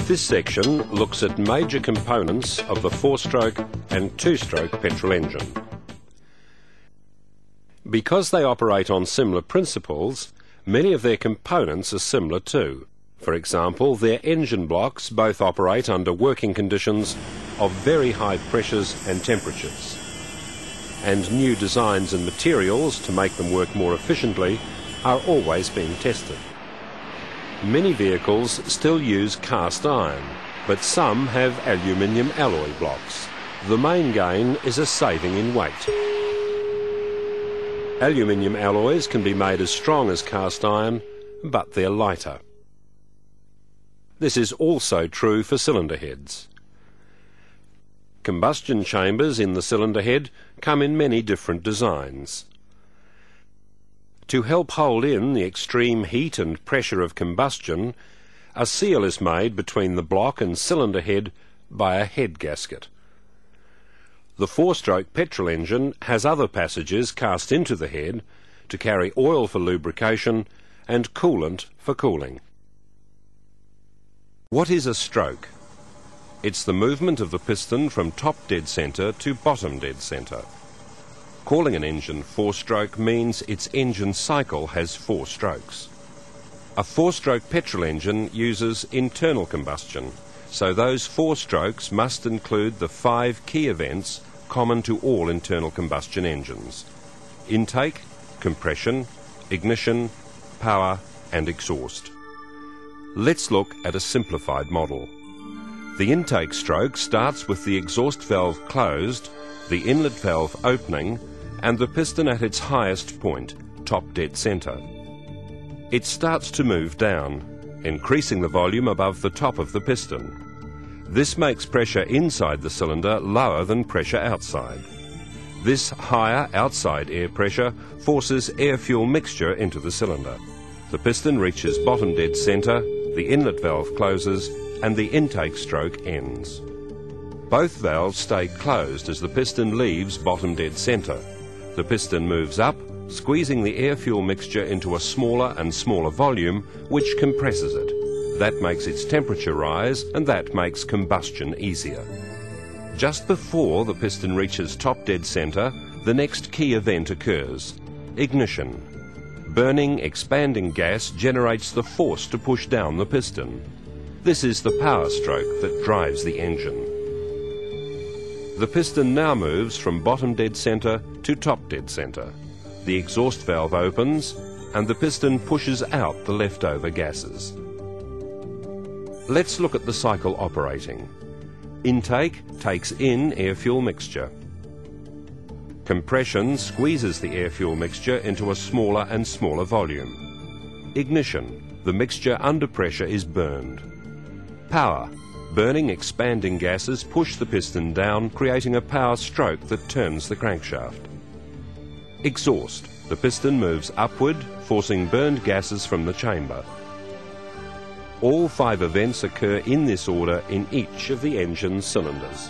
This section looks at major components of the 4-stroke and 2-stroke petrol engine. Because they operate on similar principles, many of their components are similar too. For example, their engine blocks both operate under working conditions of very high pressures and temperatures. And new designs and materials to make them work more efficiently are always being tested. Many vehicles still use cast iron, but some have aluminium alloy blocks. The main gain is a saving in weight. Aluminium alloys can be made as strong as cast iron, but they're lighter. This is also true for cylinder heads. Combustion chambers in the cylinder head come in many different designs. To help hold in the extreme heat and pressure of combustion, a seal is made between the block and cylinder head by a head gasket. The 4-stroke petrol engine has other passages cast into the head to carry oil for lubrication and coolant for cooling. What is a stroke? It's the movement of the piston from top dead centre to bottom dead centre. Calling an engine 4-stroke means its engine cycle has 4 strokes. A 4-stroke petrol engine uses internal combustion, so those 4 strokes must include the 5 key events common to all internal combustion engines: intake, compression, ignition, power and exhaust. Let's look at a simplified model. The intake stroke starts with the exhaust valve closed, the inlet valve opening, and the piston at its highest point, top dead centre. It starts to move down, increasing the volume above the top of the piston. This makes pressure inside the cylinder lower than pressure outside. This higher outside air pressure forces air-fuel mixture into the cylinder. The piston reaches bottom dead centre, the inlet valve closes, and the intake stroke ends. Both valves stay closed as the piston leaves bottom dead centre. The piston moves up, squeezing the air-fuel mixture into a smaller and smaller volume, which compresses it. That makes its temperature rise, and that makes combustion easier. Just before the piston reaches top dead centre, the next key event occurs: ignition. Burning, expanding gas generates the force to push down the piston. This is the power stroke that drives the engine. The piston now moves from bottom dead centre to top dead centre. The exhaust valve opens and the piston pushes out the leftover gases. Let's look at the cycle operating. Intake takes in air-fuel mixture. Compression squeezes the air-fuel mixture into a smaller and smaller volume. Ignition, the mixture under pressure is burned. Power, burning expanding gases push the piston down, creating a power stroke that turns the crankshaft. Exhaust, the piston moves upward, forcing burned gases from the chamber. All 5 events occur in this order in each of the engine's cylinders.